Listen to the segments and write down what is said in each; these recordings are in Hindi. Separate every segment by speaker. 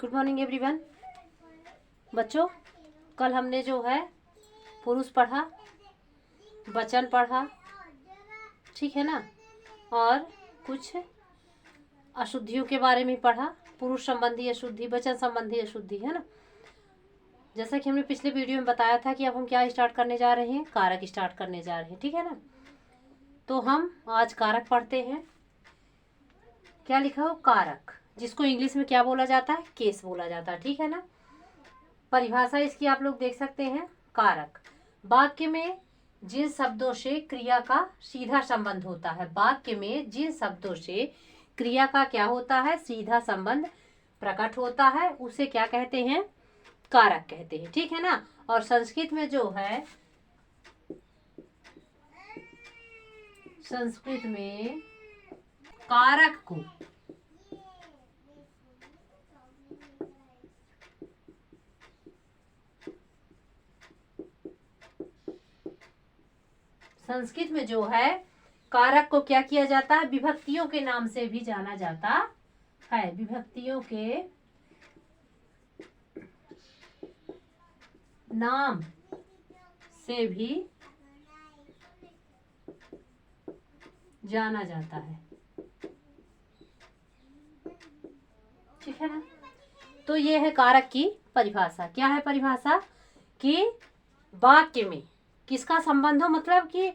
Speaker 1: Good morning everyone. बच्चों, कल हमने जो है पुरुष पढ़ा, वचन पढ़ा, ठीक है ना, और कुछ अशुद्धियों के बारे में पढ़ा। पुरुष संबंधी अशुद्धि, वचन संबंधी अशुद्धि, है ना। जैसा कि हमने पिछले वीडियो में बताया था कि अब हम क्या स्टार्ट करने जा रहे हैं, कारक स्टार्ट करने जा रहे हैं, ठीक है ना। तो हम आज कारक पढ़ते हैं। क्या लिखा हो? कारक, जिसको इंग्लिश में क्या बोला जाता है? केस बोला जाता है, ठीक है ना। परिभाषा इसकी आप लोग देख सकते हैं। कारक, वाक्य में जिन शब्दों से क्रिया का सीधा संबंध होता है, वाक्य में जिन शब्दों से क्रिया का क्या होता है? सीधा संबंध प्रकट होता है, उसे क्या कहते हैं? कारक कहते हैं, ठीक है ना। और संस्कृत में जो है, संस्कृत में कारक को संस्कृत में जो है कारक को क्या किया जाता है? विभक्तियों के नाम से भी जाना जाता है। विभक्तियों के नाम से भी जाना जाता है, ठीक है ना। तो ये है कारक की परिभाषा। क्या है परिभाषा? कि वाक्य में किसका संबंध हो, मतलब कि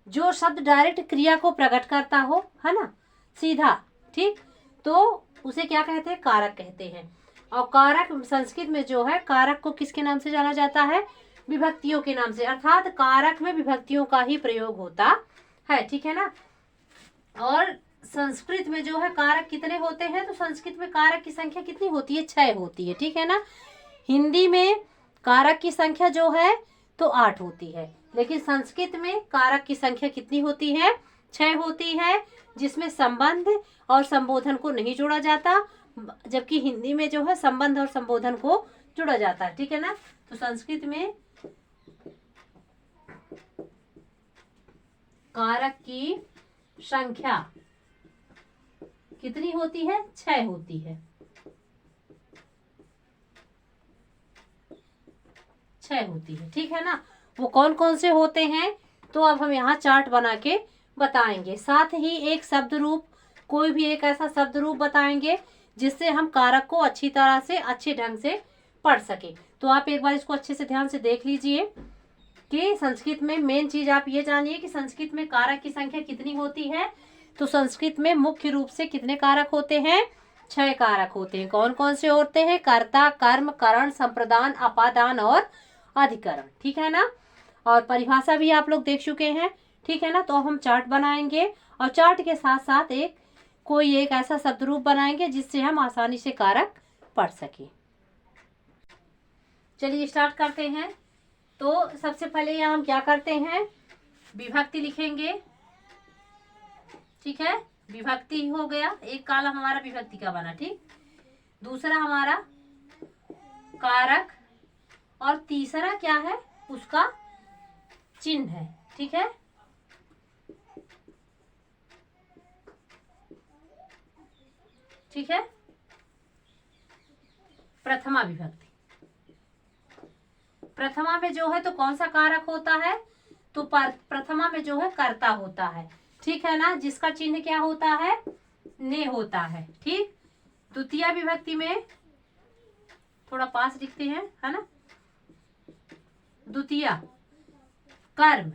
Speaker 1: जो शब्द डायरेक्ट क्रिया को प्रकट करता हो, है ना, सीधा, ठीक, तो उसे क्या कहते हैं? कारक कहते हैं। और कारक संस्कृत में जो है, कारक को किसके नाम से जाना जाता है? विभक्तियों के नाम से, अर्थात कारक में विभक्तियों का ही प्रयोग होता है, ठीक है ना। और संस्कृत में जो है कारक कितने होते हैं? तो संस्कृत में कारक की संख्या कितनी होती है? 6 होती है, ठीक है ना। हिंदी में कारक की संख्या जो है तो 8 होती है, लेकिन संस्कृत में कारक की संख्या कितनी होती है? 6 होती है, जिसमें संबंध और संबोधन को नहीं जोड़ा जाता, जबकि हिंदी में जो है संबंध और संबोधन को जोड़ा जाता है, ठीक है ना। तो संस्कृत में कारक की संख्या कितनी होती है? 6 होती है, 6 होती है, ठीक है ना। वो कौन कौन से होते हैं? तो अब हम यहाँ चार्ट बना के बताएंगे। साथ ही एक शब्द रूप, कोई भी एक ऐसा शब्द रूप बताएंगे जिससे हम कारक को अच्छी तरह से, अच्छे ढंग से पढ़ सके। तो आप एक बार इसको अच्छे से ध्यान से देख लीजिए कि संस्कृत में मेन चीज आप ये जानिए कि संस्कृत में कारक की संख्या कितनी होती है। तो संस्कृत में मुख्य रूप से कितने कारक होते हैं? 6 कारक होते हैं। कौन कौन से होते हैं? कर्ता, कर्म, करण, संप्रदान, अपादान और अधिकरण, ठीक है ना। और परिभाषा भी आप लोग देख चुके हैं, ठीक है ना। तो हम चार्ट बनाएंगे और चार्ट के साथ साथ कोई एक ऐसा शब्द रूप बनाएंगे जिससे हम आसानी से कारक पढ़ सके। चलिए स्टार्ट करते हैं। तो सबसे पहले यहाँ हम क्या करते हैं? विभक्ति लिखेंगे, ठीक है। विभक्ति हो गया, एक कॉलम हमारा विभक्ति का बना, ठीक। दूसरा हमारा कारक, और तीसरा क्या है? उसका चिन्ह है, ठीक है। ठीक है, प्रथमा विभक्ति। प्रथमा में जो है तो कौन सा कारक होता है? तो प्रथमा में जो है कर्ता होता है, ठीक है ना, जिसका चिन्ह क्या होता है? ने होता है, ठीक। द्वितीय विभक्ति में थोड़ा पास लिखते हैं, है ना। द्वितीय कर्म,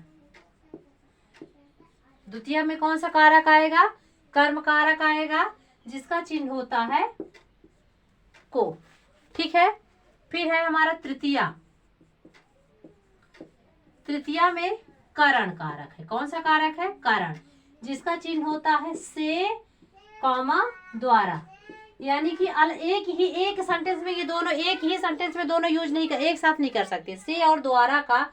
Speaker 1: द्वितीय में कौन सा कारक आएगा? कर्म कारक आएगा, जिसका चिन्ह होता है को, ठीक है। फिर है हमारा तृतीया। तृतीया में करण कारक है। कौन सा कारक है? करण, जिसका चिन्ह होता है से, कॉमा, द्वारा। यानी कि एक सेंटेंस में ये दोनों, एक ही सेंटेंस में दोनों यूज नहीं कर, एक साथ नहीं कर सकते। से और द्वारा का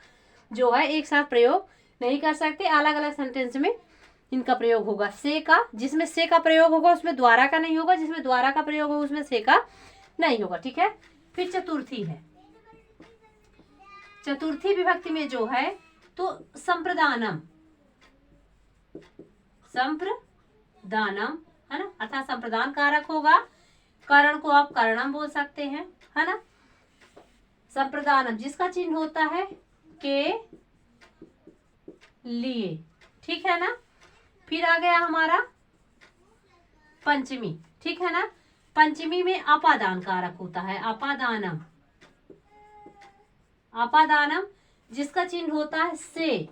Speaker 1: जो है एक साथ प्रयोग नहीं कर सकते, अलग अलग सेंटेंस में इनका प्रयोग होगा। से का, जिसमें से का प्रयोग होगा उसमें द्वारा का नहीं होगा, जिसमें द्वारा का प्रयोग होगा उसमें से का नहीं होगा, ठीक है। फिर चतुर्थी है। चतुर्थी विभक्ति में जो है तो संप्रदानम, संप्रदानम, है ना, अर्थात संप्रदान कारक होगा। करण को आप करणम बोल सकते हैं, है ना। संप्रदानम जिसका चिन्ह होता है के लिए, ठीक है ना। फिर आ गया हमारा पंचमी, ठीक है ना। पंचमी में अपादान कारक होता है, अपादानम, अपादानम जिसका चिन्ह होता है से,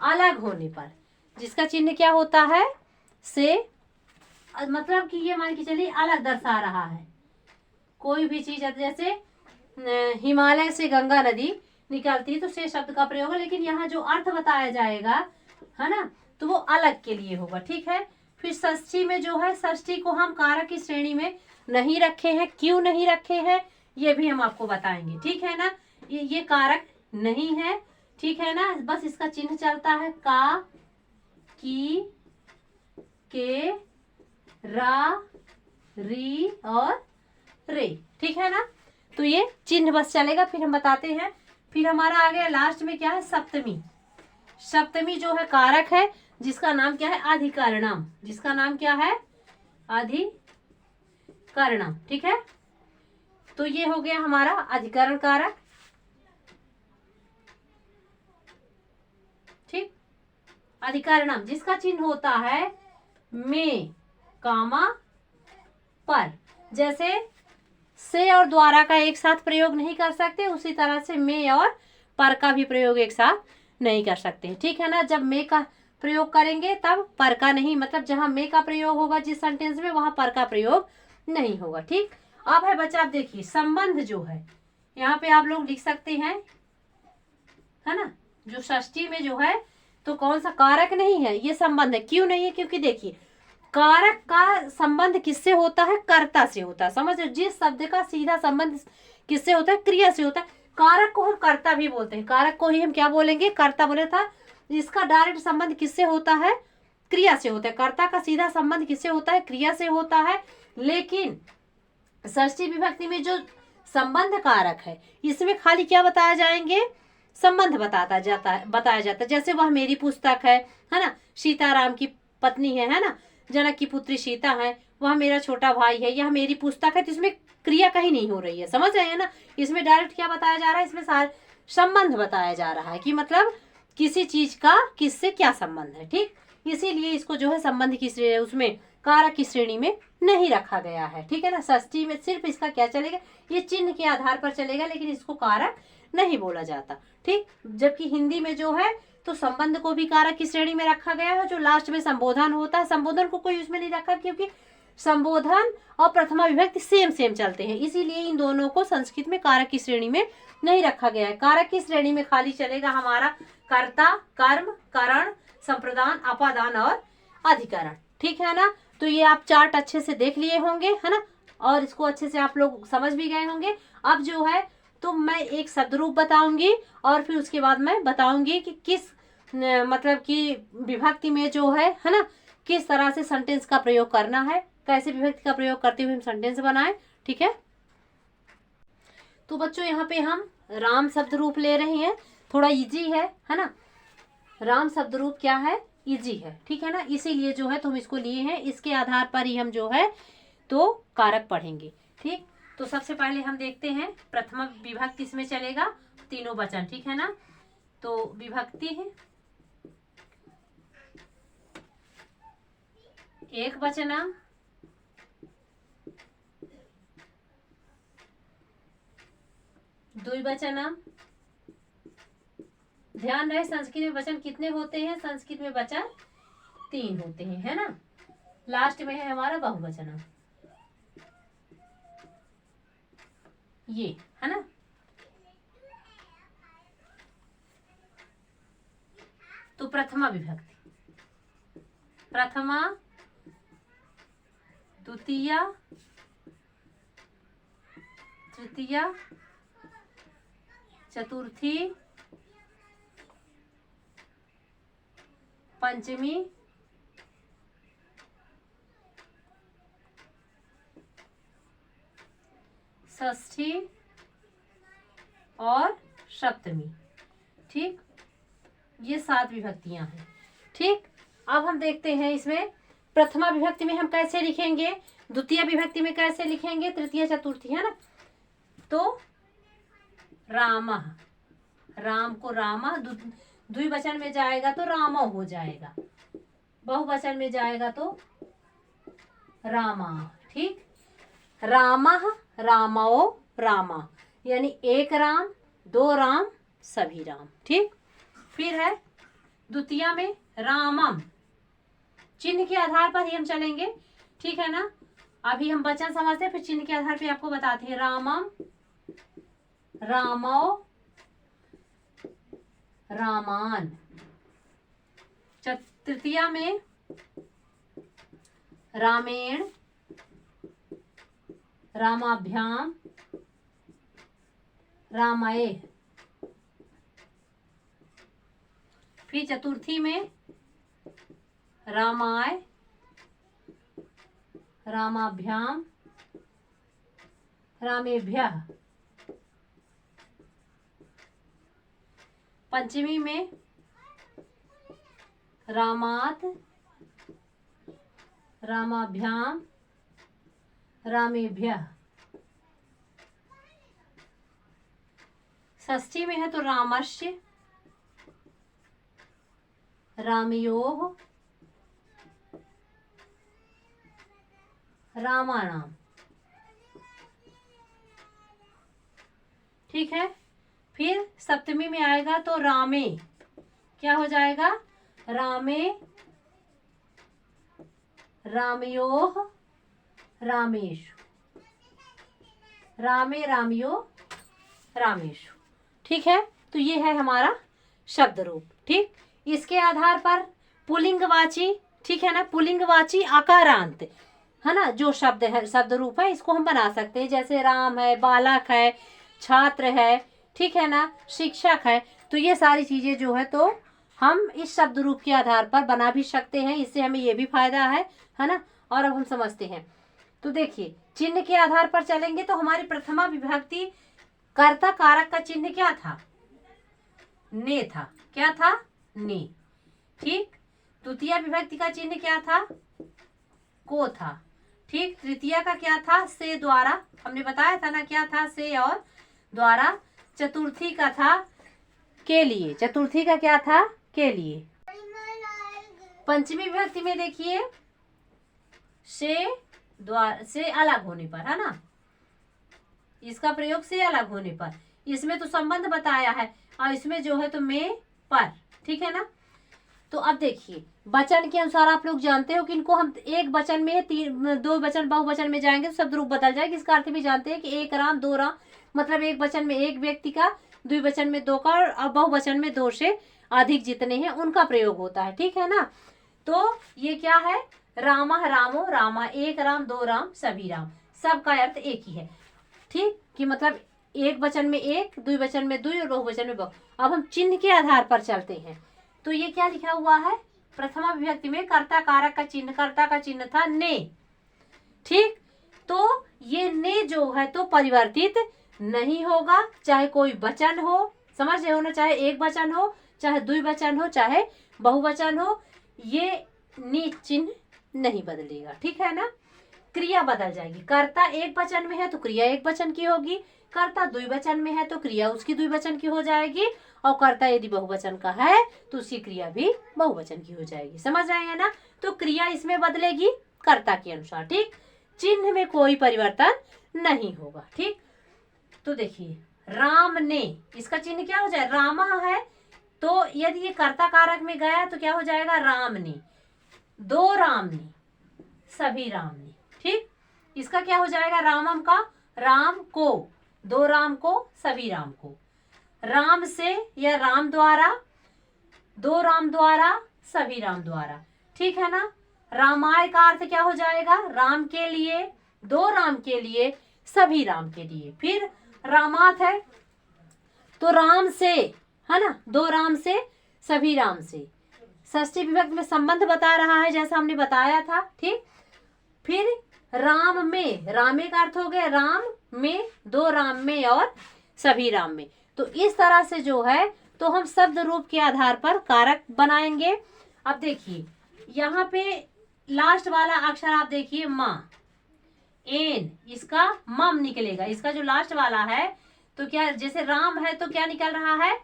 Speaker 1: अलग होने पर, जिसका चिन्ह क्या होता है से, मतलब कि ये मान के चलिए अलग दर्शा रहा है कोई भी चीज। जैसे हिमालय से गंगा नदी निकलती है तो से शब्द का प्रयोग है, लेकिन यहाँ जो अर्थ बताया जाएगा, है ना, तो वो अलग के लिए होगा, ठीक है। फिर षष्ठी में जो है, षष्ठी को हम कारक की श्रेणी में नहीं रखे हैं। क्यों नहीं रखे हैं ये भी हम आपको बताएंगे, ठीक है ना। ये कारक नहीं है, ठीक है ना, बस इसका चिन्ह चलता है का, की, के, रा, री और रे, ठीक है ना। तो ये चिन्ह बस चलेगा, फिर हम बताते हैं। फिर हमारा आ गया लास्ट में क्या है, सप्तमी। सप्तमी जो है कारक है जिसका नाम क्या है, अधिकरणम, जिसका नाम क्या है, अधिकरणम, ठीक है। तो ये हो गया हमारा अधिकरण कारक, ठीक। अधिकरणम जिसका चिन्ह होता है में, कामा, पर। जैसे से और द्वारा का एक साथ प्रयोग नहीं कर सकते, उसी तरह से में और पर का भी प्रयोग एक साथ नहीं कर सकते, ठीक है ना। जब में का प्रयोग करेंगे तब पर का नहीं, मतलब जहां में का प्रयोग होगा जिस सेंटेंस में, वहां पर का प्रयोग नहीं होगा, ठीक। अब है बच्चा, आप देखिए संबंध जो है यहाँ पे आप लोग लिख सकते हैं, है ना। जो षष्ठी में जो है तो कौन सा कारक नहीं है, ये संबंध है। क्यों नहीं है, क्योंकि देखिए कारक का संबंध किससे होता है, कर्ता से होता है, समझ। जिस शब्द का सीधा संबंध किससे होता है, क्रिया से होता है। कारक को हम कर्ता भी बोलते हैं, कारक को ही हम क्या बोलेंगे, कर्ता बोले था। इसका डायरेक्ट संबंध किससे होता है, क्रिया से होता है। कर्ता का सीधा संबंध किससे होता है, क्रिया से होता है। लेकिन षष्ठी विभक्ति में जो संबंध कारक है इसमें खाली क्या बताया जाएंगे, संबंध बताया जाता है। जैसे वह मेरी पुस्तक है ना, सीताराम की पत्नी है ना, जनक की पुत्री सीता है, वह मेरा छोटा भाई है, यह मेरी पुस्तक है। तो इसमें क्रिया कहीं नहीं हो रही है, समझ रहे हैं ना। इसमें डायरेक्ट क्या बताया जा रहा है, इसमें सारे संबंध बताया जा रहा है कि मतलब किसी चीज का किससे क्या संबंध है, ठीक। इसीलिए इसको जो है संबंध की श्रेणी, उसमें कारक की श्रेणी में नहीं रखा गया है, ठीक है ना। षष्ठी में सिर्फ इसका क्या चलेगा, ये चिन्ह के आधार पर चलेगा, लेकिन इसको कारक नहीं बोला जाता, ठीक। जबकि हिंदी में जो है तो संबंध को भी कारक की श्रेणी में रखा गया है। जो लास्ट में संबोधन होता है, संबोधन को कोई उसमें नहीं रखा, क्योंकि संबोधन और प्रथमा विभक्ति सेम चलते हैं, इसीलिए इन दोनों को संस्कृत में कारक की श्रेणी में नहीं रखा गया है। कारक की श्रेणी में खाली चलेगा हमारा कर्ता, कर्म, करण, संप्रदान, अपादान और अधिकरण, ठीक है ना। तो ये आप चार्ट अच्छे से देख लिए होंगे, है ना, और इसको अच्छे से आप लोग समझ भी गए होंगे। अब जो है तो मैं एक शब्द रूप बताऊंगी और फिर उसके बाद मैं बताऊंगी कि किस मतलब कि विभक्ति में जो है ना, किस तरह से सेंटेंस का प्रयोग करना है, कैसे विभक्ति का प्रयोग करते हुए हम सेंटेंस बनाएं, ठीक है। तो बच्चों यहाँ पे हम राम शब्द रूप ले रहे हैं, थोड़ा इजी है ना। राम शब्द रूप क्या है, इजी है, ठीक है ना। इसीलिए जो है तो हम इसको लिए हैं, इसके आधार पर ही हम जो है तो कारक पढ़ेंगे, ठीक। तो सबसे पहले हम देखते हैं प्रथमा विभक्ति इसमें चलेगा, तीनों वचन, ठीक है ना। तो विभक्ति है एक वचनम, द्विवचनम। ध्यान रहे संस्कृत में वचन कितने होते हैं, संस्कृत में वचन 3 होते हैं, है ना। लास्ट में है हमारा बहुवचनम, ये है ना। तो प्रथमा विभक्ति, प्रथमा, द्वितीया, तृतीया, चतुर्थी, पंचमी, षष्ठी और सप्तमी, ठीक। ये 7 विभक्तियां हैं, ठीक। अब हम देखते हैं इसमें प्रथमा विभक्ति में हम कैसे लिखेंगे। द्वितीय विभक्ति में कैसे लिखेंगे, तृतीय चतुर्थी है ना, तो रामः, राम को रामा, द्विवचन में जाएगा तो रामो हो जाएगा, बहुवचन में जाएगा तो रामा। ठीक, रामः रामो रामा, यानी एक राम, दो राम, सभी राम। ठीक, फिर है द्वितीय में रामम, चिन्ह के आधार पर ही हम चलेंगे, ठीक है ना। अभी हम वचन समझते हैं, फिर चिन्ह के आधार पे आपको बताते हैं। रामम, रामो, रामान। तृतीय में रामेण, रामाभ्याम, रामाय। फिर चतुर्थी में रामाय, रामाभ्याम, रामेभ्यः। पंचमी में रामात, रामाभ्याम, रामेभ्यः। षष्ठी में है तो रामस्य, रामयोः, रामाणाम। ठीक है, फिर सप्तमी में आएगा तो रामे, क्या हो जाएगा, रामे, रामयोः, रामेषु, रामे रामयो रामेषु। ठीक है, तो ये है हमारा शब्द रूप। ठीक, इसके आधार पर पुल्लिंगवाची, ठीक है ना, पुल्लिंगवाची आकारांत है ना, जो शब्द है, शब्द रूप है, इसको हम बना सकते हैं। जैसे राम है, बालक है, छात्र है, ठीक है ना, शिक्षक है। तो ये सारी चीजें जो है तो हम इस शब्द रूप के आधार पर बना भी सकते हैं। इससे हमें ये भी फायदा है ना। और अब हम समझते हैं, तो देखिए चिन्ह के आधार पर चलेंगे तो हमारी प्रथमा विभक्ति कर्ता कारक का चिन्ह क्या था, ने था। क्या था, ने। ठीक, द्वितीय विभक्ति का चिन्ह क्या था, को था। ठीक, तृतीय का क्या था, से द्वारा, हमने बताया था ना, क्या था, से और द्वारा। चतुर्थी का था के लिए, चतुर्थी का क्या था, के लिए। पंचमी विभक्ति में देखिए से द्वारा, से अलग होने पर, है ना, इसका प्रयोग से अलग होने पर। इसमें तो संबंध बताया है और इसमें जो है तो में पर। ठीक है ना। तो अब देखिए वचन के अनुसार आप लोग जानते हो कि इनको हम एक वचन में, दो वचन बहुवचन में जाएंगे तो शब्द रूप बदल जाएगा। इसका अर्थ भी जानते हैं कि एक राम, दो राम, मतलब एक वचन में एक व्यक्ति का, द्विवचन में दो का और बहुवचन में दो से अधिक जितने हैं उनका प्रयोग होता है। ठीक है ना। तो ये क्या है, रामा रामो रामा, एक राम, दो राम, सभी राम, सबका अर्थ एक ही है। ठीक, कि मतलब एक वचन में एक, द्विवचन में दुई और बहुवचन में बहु। अब हम चिन्ह के आधार पर चलते हैं। तो ये क्या लिखा हुआ है, प्रथमा विभक्ति में कर्ता कारक का चिन्ह, कर्ता का चिन्ह था ने। ठीक, तो ये ने जो है तो परिवर्तित नहीं होगा, चाहे कोई वचन हो, समझ रहे हो ना, चाहे एक वचन हो, चाहे द्विवचन हो, चाहे बहुवचन हो, ये ने चिन्ह नहीं बदलेगा। ठीक है ना। क्रिया बदल जाएगी, कर्ता एक वचन में है तो क्रिया एक वचन की होगी, कर्ता द्विवचन में है तो क्रिया उसकी द्विवचन की हो जाएगी, और कर्ता यदि बहुवचन का है तो उसकी क्रिया भी बहुवचन की हो जाएगी। समझ रहे हैं ना। तो क्रिया इसमें बदलेगी कर्ता के अनुसार। ठीक, चिन्ह में कोई परिवर्तन नहीं होगा। ठीक, तो देखिए राम ने, इसका चिन्ह क्या हो जाए, रामा है, तो यदि ये कर्ता कारक में गया तो क्या हो जाएगा, राम ने, दो राम ने, सभी राम ने। ठीक, इसका क्या हो जाएगा, रामम का, राम को, दो राम को, सभी राम को, राम से या राम द्वारा, दो राम द्वारा, सभी राम द्वारा। ठीक है ना। रामाय का अर्थ क्या हो जाएगा, राम के लिए, दो राम के लिए, सभी राम के लिए। फिर रामात है तो राम से, है ना, दो राम से, सभी राम से। षष्ठी विभक्ति में संबंध बता रहा है जैसा हमने बताया था। ठीक, फिर राम में, रामे का अर्थ हो गया राम में, दो राम में और सभी राम में। तो इस तरह से जो है तो हम शब्द रूप के आधार पर कारक बनाएंगे। अब देखिए यहाँ पे लास्ट वाला अक्षर आप देखिए माँ, एन, इसका मम निकलेगा। इसका जो लास्ट वाला है तो क्या, जैसे राम है तो क्या निकल रहा है,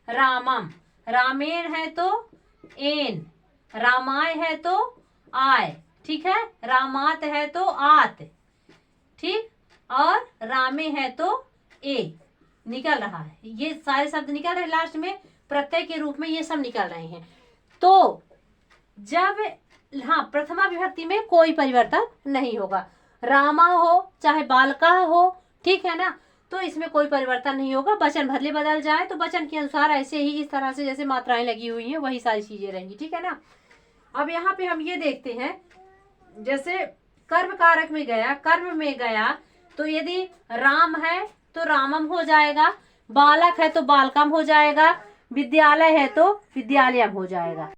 Speaker 1: रामम। रामेण है तो एन, रामाय है तो आय, ठीक है। रामात है तो आत, ठीक। और रामे है तो ए निकल रहा है। ये सारे शब्द निकल रहे लास्ट में प्रत्यय के रूप में, ये सब निकल रहे हैं। तो जब, हाँ, प्रथमा विभक्ति में कोई परिवर्तन नहीं होगा। रामा हो चाहे बालका हो, ठीक है ना, तो इसमें कोई परिवर्तन नहीं होगा। वचन भले बदल जाए तो वचन के अनुसार ऐसे ही इस तरह से जैसे मात्राएं लगी हुई हैं वही सारी चीजें रहेंगी, ठीक है ना। अब यहाँ पे हम ये देखते हैं, जैसे कर्म कारक में गया, कर्म में गया तो यदि राम है तो रामम हो जाएगा, बालक है तो बालकम हो जाएगा, विद्यालय है तो विद्यालयम हो जाएगा।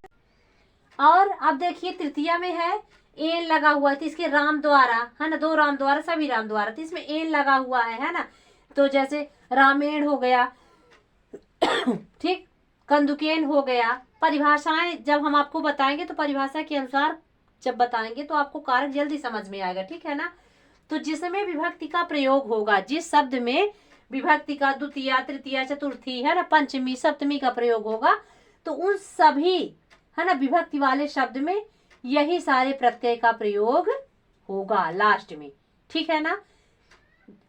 Speaker 1: और अब देखिए तृतीया में है एन लगा हुआ है, तो इसके राम द्वारा, है ना, 2 राम द्वारा, सभी राम द्वारा, तो इसमें एन लगा हुआ है ना। तो जैसे रामेण हो गया, ठीक, कंदुकेन हो गया। परिभाषाएं जब हम आपको बताएंगे तो परिभाषा के अनुसार जब बताएंगे तो आपको कारक जल्दी समझ में आएगा, ठीक है ना। तो जिसमें विभक्ति का प्रयोग होगा, जिस शब्द में विभक्ति का द्वितीया, तृतीया, चतुर्थी, है ना, पंचमी, सप्तमी का प्रयोग होगा, तो उन सभी, है ना, विभक्ति वाले शब्द में यही सारे प्रत्यय का प्रयोग होगा लास्ट में, ठीक है ना।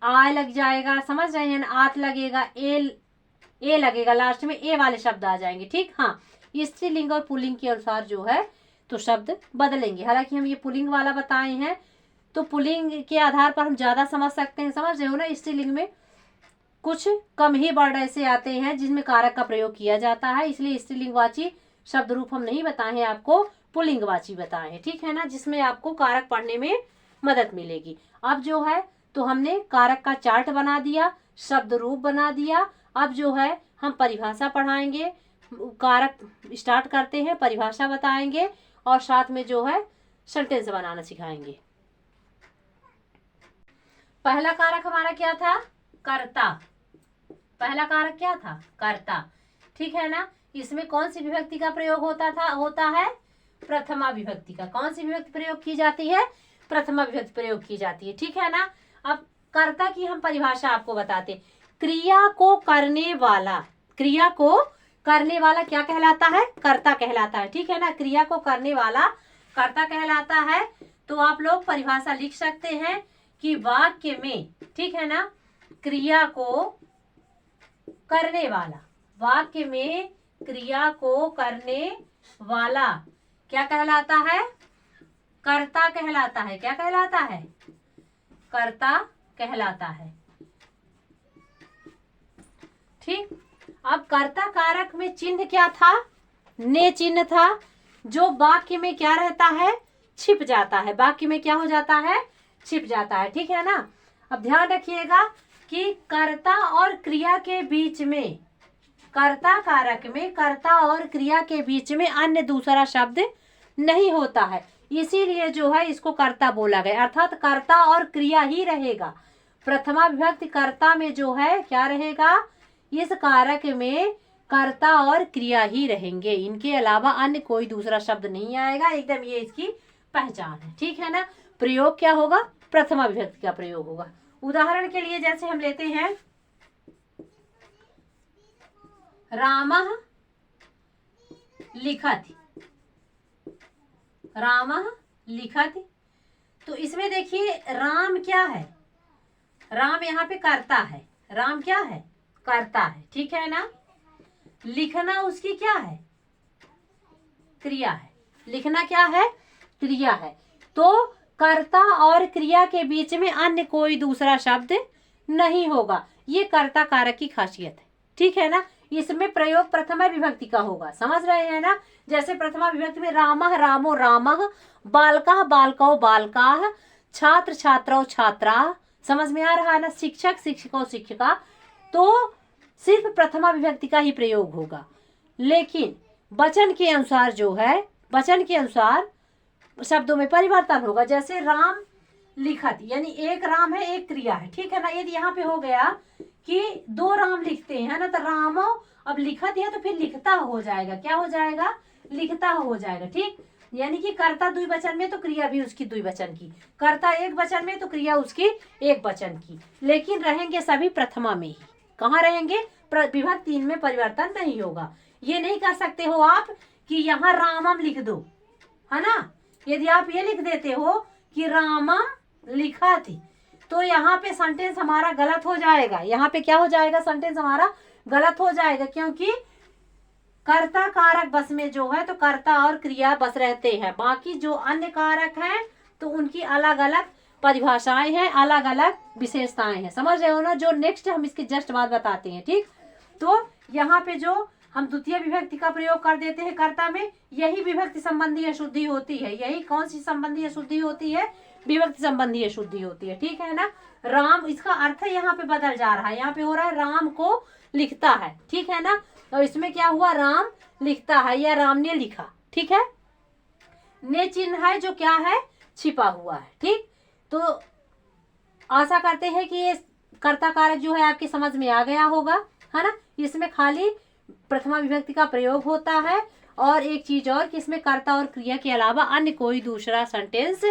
Speaker 1: आ लग जाएगा, समझ रहे हैं ना, आत लगेगा, ए लगेगा, लास्ट में ए वाले शब्द आ जाएंगे, ठीक। हाँ, स्त्रीलिंग और पुल्लिंग के अनुसार जो है तो शब्द बदलेंगे। हालांकि हम ये पुल्लिंग वाला बताए हैं, तो पुल्लिंग के आधार पर हम ज्यादा समझ सकते हैं, समझ रहे हो ना। स्त्रीलिंग में कुछ कम ही वर्ण ऐसे आते हैं जिसमें कारक का प्रयोग किया जाता है, इसलिए स्त्रीलिंगवाची शब्द रूप हम नहीं बताए हैं आपको, पुल्लिंगवाची बताए हैं, ठीक है ना, जिसमें आपको कारक पढ़ने में मदद मिलेगी। अब जो है तो हमने कारक का चार्ट बना दिया, शब्द रूप बना दिया। अब जो है हम परिभाषा पढ़ाएंगे, कारक स्टार्ट करते हैं, परिभाषा बताएंगे और साथ में जो है सेंटेंस बनाना सिखाएंगे। पहला कारक हमारा क्या था, कर्ता। पहला कारक क्या था, कर्ता, ठीक है ना। इसमें कौन सी विभक्ति का प्रयोग होता है, प्रथमा विभक्ति का। कौन सी विभक्ति प्रयोग की जाती है, प्रथमा विभक्ति प्रयोग की जाती है, ठीक है ना। अब कर्ता की हम परिभाषा आपको बताते, क्रिया को करने वाला, क्रिया को करने वाला क्या कहलाता है, कर्ता कहलाता है, ठीक है ना। क्रिया को करने वाला कर्ता कहलाता है। तो आप लोग परिभाषा लिख सकते हैं कि वाक्य में, ठीक है ना, क्रिया को करने वाला, वाक्य में क्रिया को करने वाला क्या कहलाता है, कर्ता कहलाता है। क्या कहलाता है, कर्ता कहलाता है, ठीक। अब कर्ता कारक में चिन्ह क्या था, ने चिन्ह था, जो वाक्य में क्या रहता है, छिप जाता है। वाक्य में क्या हो जाता है, छिप जाता है, ठीक है ना। अब ध्यान रखिएगा कि कर्ता और क्रिया के बीच में, कर्ता कारक में कर्ता और क्रिया के बीच में अन्य दूसरा शब्द नहीं होता है, इसीलिए जो है इसको कर्ता बोला गया, अर्थात कर्ता और क्रिया ही रहेगा। प्रथमा विभक्ति कर्ता में जो है क्या रहेगा, इस कारक में कर्ता और क्रिया ही रहेंगे, इनके अलावा अन्य कोई दूसरा शब्द नहीं आएगा। एकदम ये इसकी पहचान है, ठीक है ना। प्रयोग क्या होगा, प्रथमा विभक्ति का प्रयोग होगा। उदाहरण के लिए जैसे हम लेते हैं, रामः लिखति, रामः लिखति, तो इसमें देखिए राम क्या है, राम यहाँ पे कर्ता है, राम क्या है, कर्ता है, ठीक है ना। लिखना उसकी क्या है, क्रिया है, लिखना क्या है, क्रिया है। तो कर्ता और क्रिया के बीच में अन्य कोई दूसरा शब्द नहीं होगा, ये कर्ता कारक की खासियत है, ठीक है ना। इसमें प्रयोग प्रथमा विभक्ति का होगा, समझ रहे हैं ना। जैसे प्रथमा विभक्ति में रामः रामो रामः, बालकः बालकौ बालकाः, छात्र छात्रौ छात्राः, समझ में आ रहा है ना, शिक्षक शिक्षकौ शिक्षिका। तो सिर्फ प्रथमा विभक्ति का ही प्रयोग होगा, लेकिन वचन के अनुसार जो है, वचन के अनुसार शब्दों में परिवर्तन होगा। जैसे राम लिखत, यानी एक राम है एक क्रिया है, ठीक है ना। यदि यहाँ पे हो गया कि 2 राम लिखते हैं ना, तो रामो अब लिखत है तो फिर लिखता हो जाएगा, क्या हो जाएगा, लिखता हो जाएगा, ठीक। यानी कि कर्ता द्विवचन में तो क्रिया भी उसकी द्विवचन की, कर्ता एक वचन में तो क्रिया उसकी एक वचन की, लेकिन रहेंगे सभी प्रथमा में ही। कहाँ रहेंगे? विभक्ति 3 में परिवर्तन नहीं होगा। ये नहीं कर सकते हो आप कि यहाँ रामम लिख दो, है ना। यदि आप ये लिख देते हो कि रामम लिखा थी, तो यहाँ पे सेंटेंस हमारा गलत हो जाएगा। यहाँ पे क्या हो जाएगा? सेंटेंस हमारा गलत हो जाएगा, क्योंकि कर्ता कारक बस में जो है तो कर्ता और क्रिया बस रहते हैं। बाकी जो अन्य कारक हैं तो उनकी अलग अलग परिभाषाएं हैं, अलग अलग विशेषताएं हैं। समझ रहे हो ना? जो नेक्स्ट हम इसके जस्ट बाद बताते हैं, ठीक। तो यहाँ पे जो हम द्वितीय विभक्ति का प्रयोग कर देते हैं कर्ता में, यही विभक्ति संबंधी अशुद्धि होती है। यही कौन सी संबंधी अशुद्धि होती है? विभक्ति संबंधी अशुद्धि होती है, ठीक है ना। राम, इसका अर्थ यहाँ पे बदल जा रहा है। यहाँ पे हो रहा है राम को लिखता है, ठीक है ना। तो इसमें क्या हुआ? राम लिखता है या राम ने लिखा, ठीक है। ने चिन्ह है जो क्या है? छिपा हुआ है, ठीक। तो आशा करते हैं कि ये कर्ता कारक जो है आपकी समझ में आ गया होगा, है ना। इसमें खाली प्रथमा विभक्ति का प्रयोग होता है, और एक चीज और कि इसमें कर्ता और क्रिया के अलावा अन्य कोई दूसरा सेंटेंस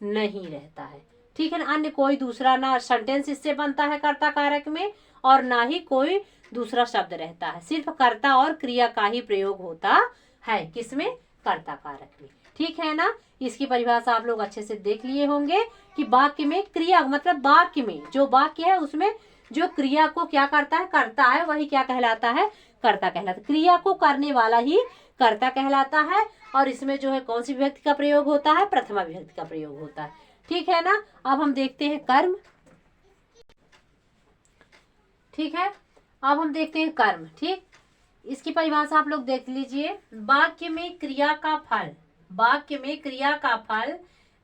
Speaker 1: नहीं रहता है, ठीक है ना। अन्य कोई दूसरा ना सेंटेंस इससे बनता है कर्ता कारक में, और ना ही कोई दूसरा शब्द रहता है। सिर्फ कर्ता और क्रिया का ही प्रयोग होता है, किसमें? कर्ता कारक में, ठीक है ना। इसकी परिभाषा आप लोग अच्छे से देख लिए होंगे कि वाक्य में क्रिया मतलब वाक्य में जो वाक्य है उसमें जो क्रिया को क्या करता है? करता है, वही क्या कहलाता है? कर्ता कहलाता है। क्रिया को करने वाला ही कर्ता कहलाता है। और इसमें जो है कौन सी विभक्ति का प्रयोग होता है? प्रथमा विभक्ति का प्रयोग होता है, ठीक है ना। अब हम देखते हैं कर्म, ठीक है। अब हम देखते हैं कर्म, ठीक। इसकी परिभाषा आप लोग देख लीजिए। वाक्य में क्रिया का फल, वाक्य में क्रिया का फल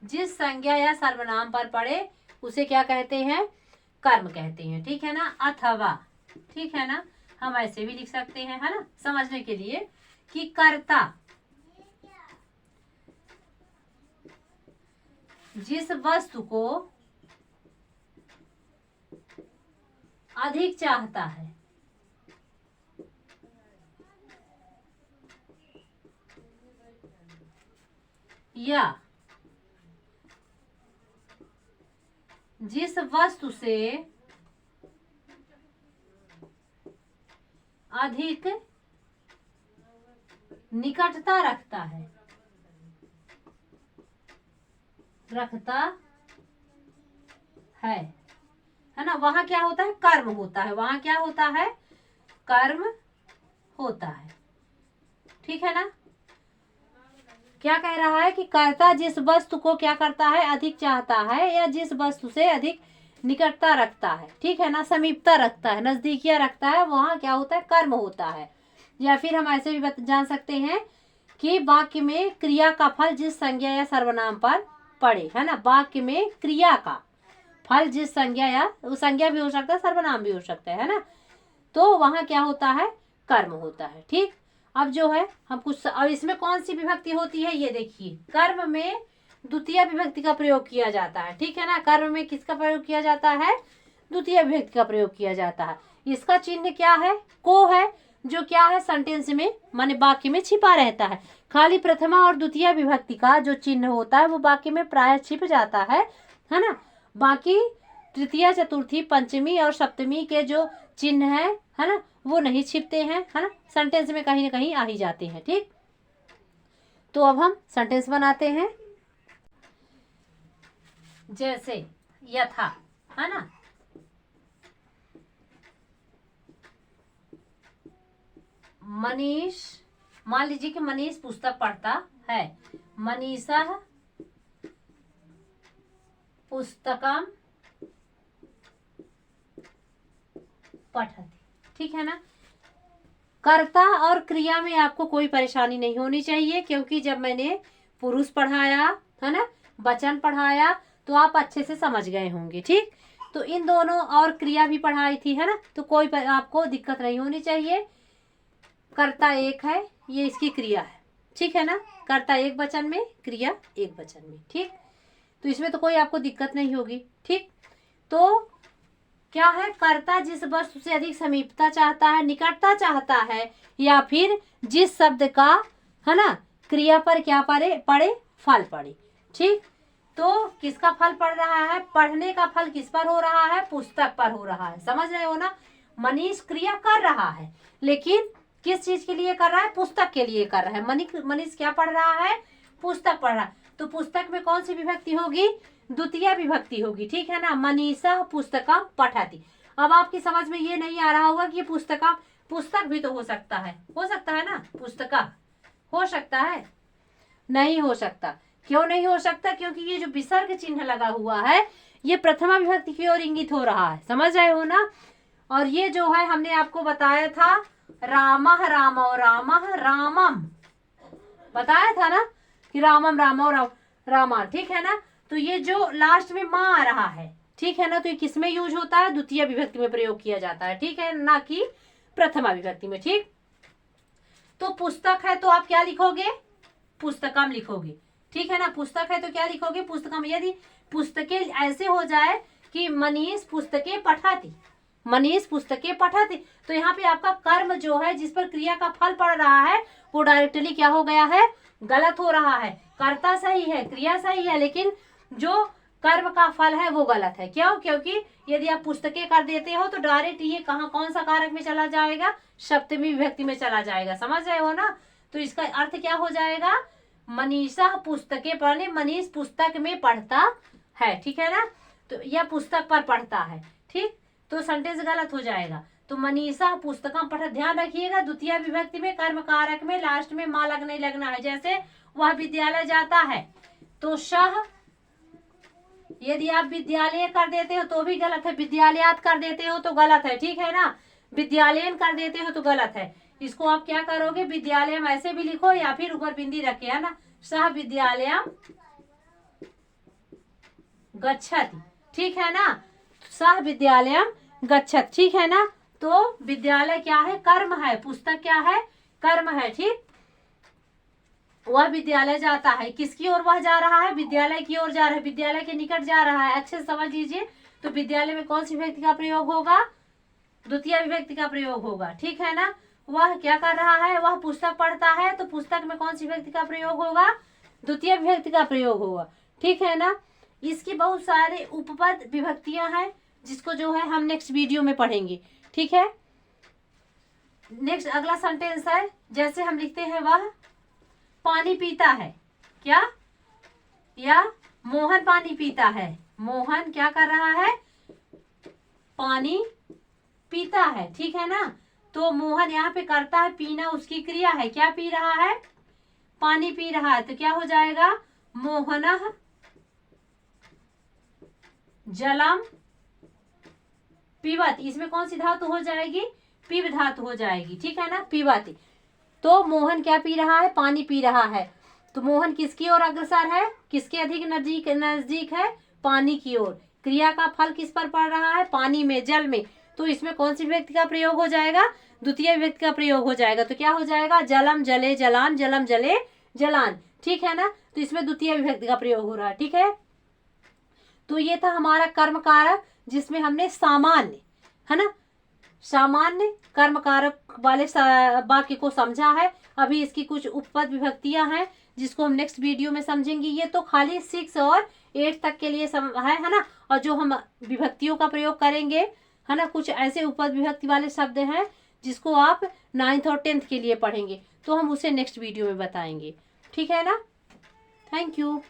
Speaker 1: जिस संज्ञा या सर्वनाम पर पड़े उसे क्या कहते हैं? कर्म कहते हैं, ठीक है ना। अथवा, ठीक है ना, हम ऐसे भी लिख सकते हैं, है ना, समझने के लिए कि कर्ता जिस वस्तु को अधिक चाहता है, या जिस वस्तु से अधिक निकटता रखता है है ना, वहां क्या होता है? कर्म होता है। वहां क्या होता है? कर्म होता है, ठीक है ना। क्या कह रहा है कि कर्ता जिस वस्तु को क्या करता है? अधिक चाहता है, या जिस वस्तु से अधिक निकटता रखता है, ठीक है ना, समीपता रखता है, नजदीकिया रखता है, वहां क्या होता है? कर्म होता है। या फिर हम ऐसे भी जान सकते हैं कि वाक्य में क्रिया का फल जिस संज्ञा या सर्वनाम पर पड़े, है ना। वाक्य में क्रिया का फल जिस संज्ञा या संज्ञा भी हो सकता है, सर्वनाम भी हो सकता है ना, तो वहां क्या होता है? कर्म होता है, ठीक। अब जो है हम कुछ, अब इसमें कौन सी विभक्ति होती है ये देखिए। कर्म में द्वितीय विभक्ति का प्रयोग किया जाता है, ठीक है ना। कर्म में किसका प्रयोग किया जाता है? द्वितीय विभक्ति का प्रयोग किया जाता है। इसका चिन्ह क्या है? को है, जो क्या है? सेंटेंस में माने वाक्य में छिपा रहता है। खाली प्रथमा और द्वितीय विभक्ति का जो चिन्ह होता है वो वाक्य में प्राय छिप जाता है ना। बाकी तृतीय, चतुर्थी, पंचमी और सप्तमी के जो चिन्ह है ना, वो नहीं छिपते हैं, है ना। सेंटेंस में कहीं ना कहीं आ ही जाते हैं, ठीक। तो अब हम सेंटेंस बनाते हैं। जैसे यथा, है ना, मनीष, मान लीजिए कि मनीष पुस्तक पढ़ता है। मनीषा पुस्तकम पठति, ठीक है ना। कर्ता और क्रिया में आपको कोई परेशानी नहीं होनी चाहिए, क्योंकि जब मैंने पुरुष पढ़ाया, है ना, वचन पढ़ाया, तो आप अच्छे से समझ गए होंगे, ठीक। तो इन दोनों और क्रिया भी पढ़ाई थी, है ना, तो कोई आपको दिक्कत नहीं होनी चाहिए। कर्ता एक है, ये इसकी क्रिया है, ठीक है ना। कर्ता एक वचन में, क्रिया एक वचन में, ठीक। तो इसमें तो कोई आपको दिक्कत नहीं होगी, ठीक। तो क्या है? कर्ता जिस वस्तु से अधिक समीपता चाहता है, निकटता चाहता है, या फिर जिस शब्द का, है ना, क्रिया पर क्या पड़े, फल पड़े। ठीक, तो किसका फल पड़ रहा है, पढ़ने का फल किस पर हो रहा है, पुस्तक पर हो रहा है। समझ रहे हो ना, मनीष क्रिया कर रहा है लेकिन किस चीज के लिए कर रहा है, पुस्तक के लिए कर रहा है। मनीष क्या पढ़ रहा है, पुस्तक पढ़ रहा है। तो पुस्तक में कौन सी विभक्ति होगी, द्वितीय विभक्ति होगी। ठीक है ना, मनीषा पुस्तकम पठति। अब आपकी समझ में ये नहीं आ रहा होगा कि पुस्तकम, पुस्तक भी तो हो सकता है ना, पुस्तका हो सकता है, नहीं हो सकता। क्यों नहीं हो सकता, क्योंकि ये जो विसर्ग चिन्ह लगा हुआ है ये प्रथमा विभक्ति की ओर इंगित हो रहा है। समझ रहे हो ना। और ये जो है हमने आपको बताया था रामः रामो रामः रामम, बताया था ना कि रामम रामो रामा। ठीक है ना, तो ये जो लास्ट में माँ आ रहा है, ठीक है ना, तो ये किस में यूज होता है, द्वितीय विभक्ति में प्रयोग किया जाता है। ठीक है, ना कि प्रथमा विभक्ति में। ठीक, तो पुस्तक है तो आप क्या लिखोगे, पुस्तकम लिखोगे। ठीक है ना, पुस्तक है तो क्या लिखोगे, पुस्तकम। यदि पुस्तकें ऐसे हो जाए कि मनीष पुस्तकें पठाती, मनीष पुस्तकें पठाती, तो यहाँ पे आपका कर्म जो है जिस पर क्रिया का फल पड़ रहा है वो डायरेक्टली क्या हो गया है, गलत हो रहा है। कर्ता सही है, क्रिया सही है, लेकिन जो कर्म का फल है वो गलत है। क्यों, क्योंकि यदि आप पुस्तकें कर देते हो तो डायरेक्ट ये कहाँ, कौन सा कारक में चला जाएगा, सप्तमी विभक्ति में चला जाएगा। समझ रहे हो ना। तो इसका अर्थ क्या हो जाएगा, मनीषा पुस्तकें पढ़ने, मनीष पुस्तक में पढ़ता है। ठीक है ना, तो यह पुस्तक पर पढ़ता है। ठीक, तो सेंटेंस गलत हो जाएगा। तो मनीषा पुस्तकम पढ़, ध्यान रखिएगा द्वितीय विभक्ति में कर्म कारक में लास्ट में माँ लगना है। जैसे वह विद्यालय जाता है तो सह, यदि आप विद्यालय कर देते हो तो भी गलत है, विद्यालयात कर देते हो तो गलत है। ठीक है ना, विद्यालयन कर देते हो तो गलत है। इसको आप क्या करोगे, विद्यालय ऐसे भी लिखो या फिर ऊपर बिंदी रखे, है ना, सह विद्यालय गच्छति। ठीक है ना, सह विद्यालय गच्छत। ठीक है ना, तो विद्यालय क्या है, कर्म है, पुस्तक क्या है, कर्म है। ठीक, वह विद्यालय जाता है, किसकी ओर वह जा रहा है, विद्यालय की ओर जा रहा है, विद्यालय के निकट जा रहा है। अच्छे से समझ लीजिए। तो विद्यालय में कौन सी विभक्ति का प्रयोग होगा, द्वितीय विभक्ति का प्रयोग होगा। ठीक है ना, वह क्या कर रहा है, वह पुस्तक पढ़ता है, तो पुस्तक में कौन सी विभक्ति का प्रयोग होगा, द्वितीय विभक्ति का प्रयोग होगा। ठीक है ना, इसकी बहुत सारे उपपद विभक्तियां हैं जिसको जो है हम नेक्स्ट वीडियो में पढ़ेंगे। ठीक है, नेक्स्ट अगला सेंटेंस है, जैसे हम लिखते हैं वह पानी पीता है, क्या, या मोहन पानी पीता है। मोहन क्या कर रहा है, पानी पीता है। ठीक है ना, तो मोहन यहाँ पे करता है, पीना उसकी क्रिया है, क्या पी रहा है, पानी पी रहा है। तो क्या हो जाएगा, मोहनः जलम पिबत। इसमें कौन सी धातु हो जाएगी, पिब धातु हो जाएगी। ठीक है ना, पिबत। तो मोहन क्या पी रहा है, पानी पी रहा है। तो मोहन किसकी ओर अग्रसर है, किसके अधिक नजदीक है, पानी की ओर। क्रिया का फल किस पर पड़ रहा है, पानी में, जल में। तो इसमें कौन सी विभक्ति का प्रयोग हो जाएगा, द्वितीय विभक्ति का प्रयोग हो जाएगा। तो क्या हो जाएगा, जलम जले जलान, जलम जले जलान। ठीक है ना, तो इसमें द्वितीय विभक्ति का प्रयोग हो रहा है। ठीक है, तो ये था हमारा कर्म कारक जिसमें हमने सामान्य, है ना, सामान्य कर्म कारक वाले वाक्य को समझा है। अभी इसकी कुछ उपपद विभक्तियां हैं जिसको हम नेक्स्ट वीडियो में समझेंगे। ये तो खाली 6 और 8 तक के लिए है ना। और जो हम विभक्तियों का प्रयोग करेंगे, है ना, कुछ ऐसे उपपद विभक्ति वाले शब्द हैं जिसको आप 9th और 10th के लिए पढ़ेंगे, तो हम उसे नेक्स्ट वीडियो में बताएंगे। ठीक है ना, थैंक यू।